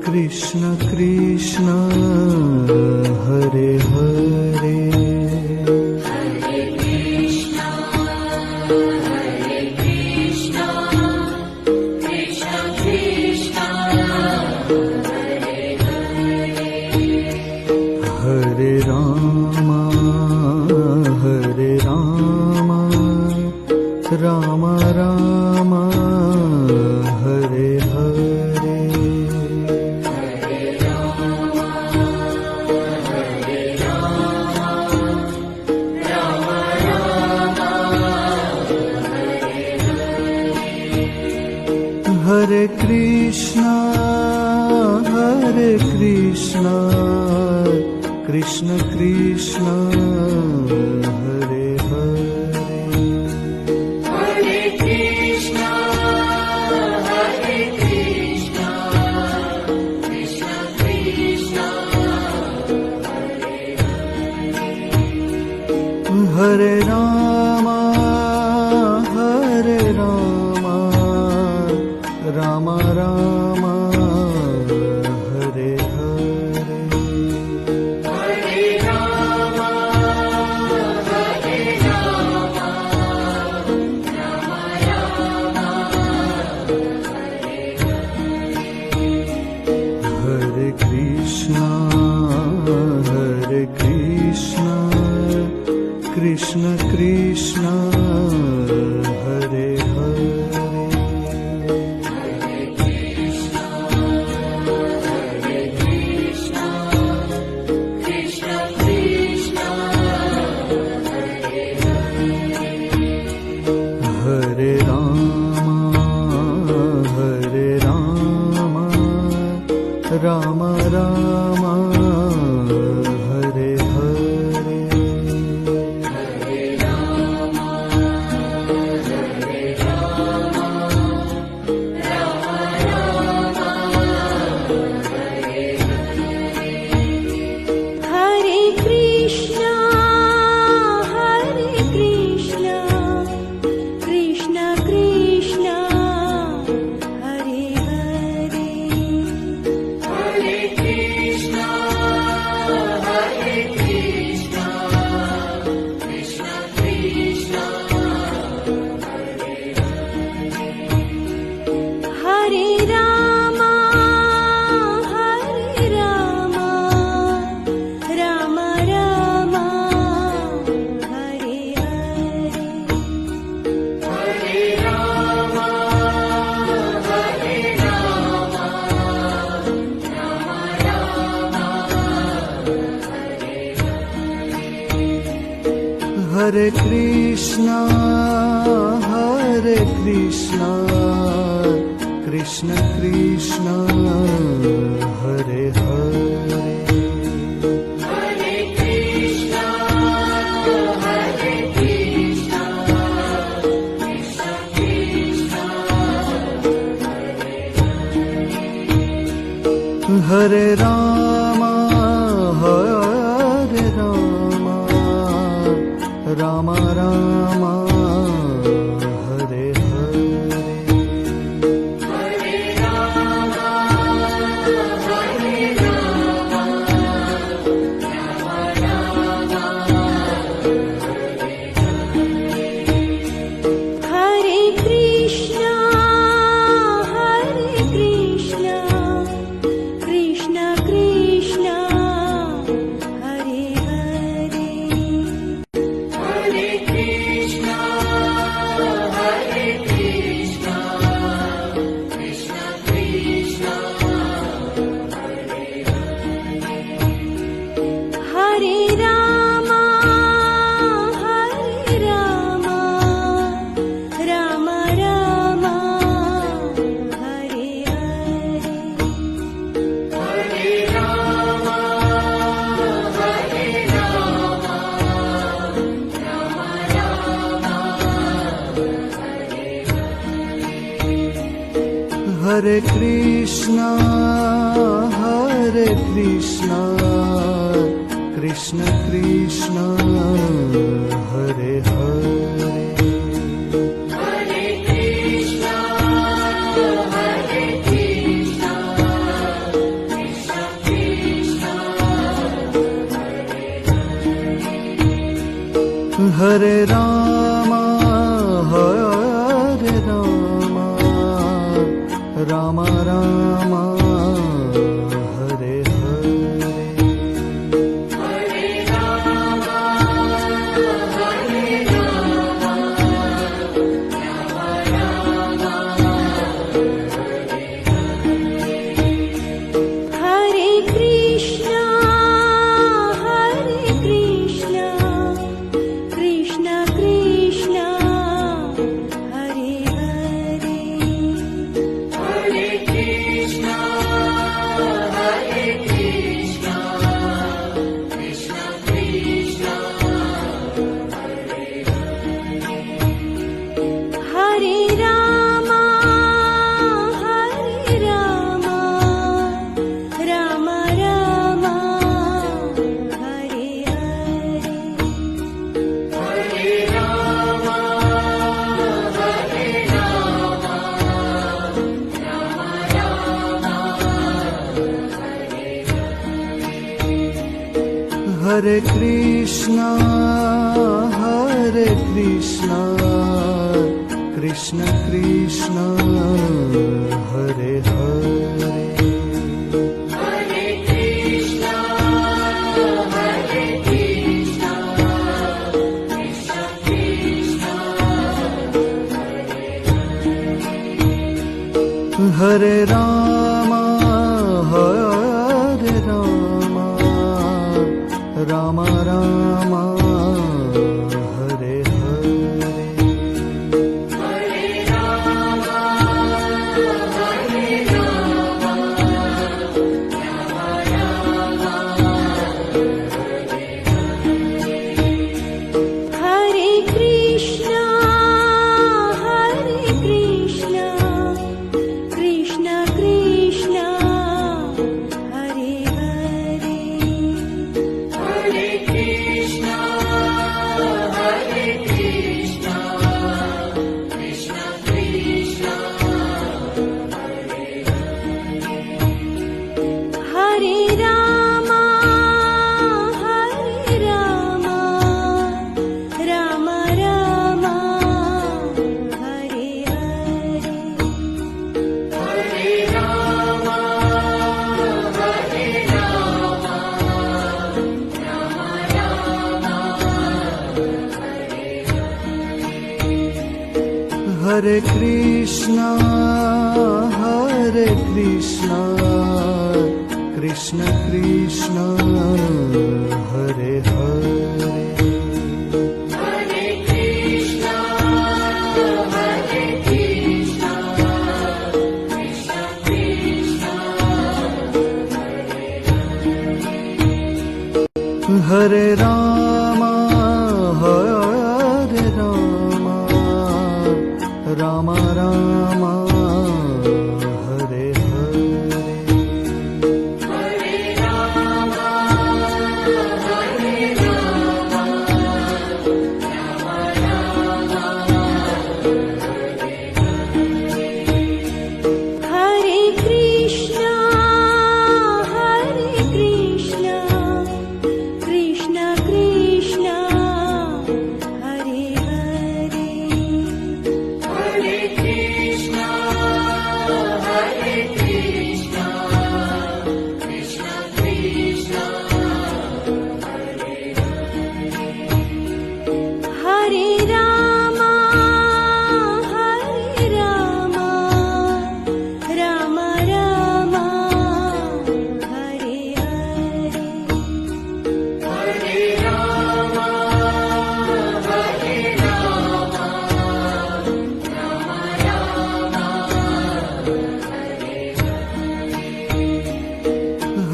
Krishna Krishna Hare Hare Hare Krishna Krishna Krishna Hare Hare Hare Rama Rama Rama Hare Hare Hare Krishna Krishna Krishna Hare Hare Hare Krishna Krishna Krishna Hare Hare Rama Rama Rama Hare Hare Hare Rama Rama Rama Hare Hare Hare Krishna Krishna Krishna Hare Hare Hare Rama Rama Rama Hare Hare Hare Rama Rama Rama Hare Hare Hare Krishna Krishna Krishna Hare Hare Hare Krishna Krishna Krishna Hare Rama Rama Rama Hare Hare Hare Rama Rama Rama Hare Krishna Krishna Krishna Hare Hare Hare Krishna Krishna Krishna Hare Rama Rama Rama Hare Hare Hare Rama Rama Rama Hare Krishna Krishna Krishna Hare Hare Hare Krishna Krishna Krishna Hare Rama Rama Rama Hare Hare Hare Rama Rama Rama Hare Krishna Krishna Krishna Hare Hare Hare Hare Rama, Hare Rama, Rama Rama, Hare Hare. Hare Krishna, Hare Krishna, Krishna Krishna, Hare Hare. Hare Rama, Hare Rama, Rama Rama, Hare Hare. Hare Krishna, Hare Krishna, Krishna Krishna, Hare Hare. Hare Rama, Hare Rama, Rama Rama, Hare Hare.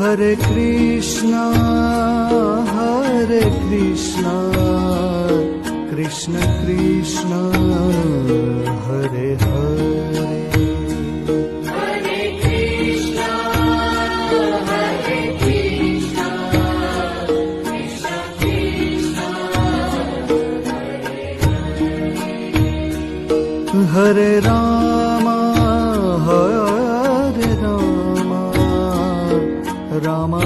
Hare Krishna, Hare Krishna, Krishna Krishna, Hare Hare. Hare Rama, Hare Rama, Rama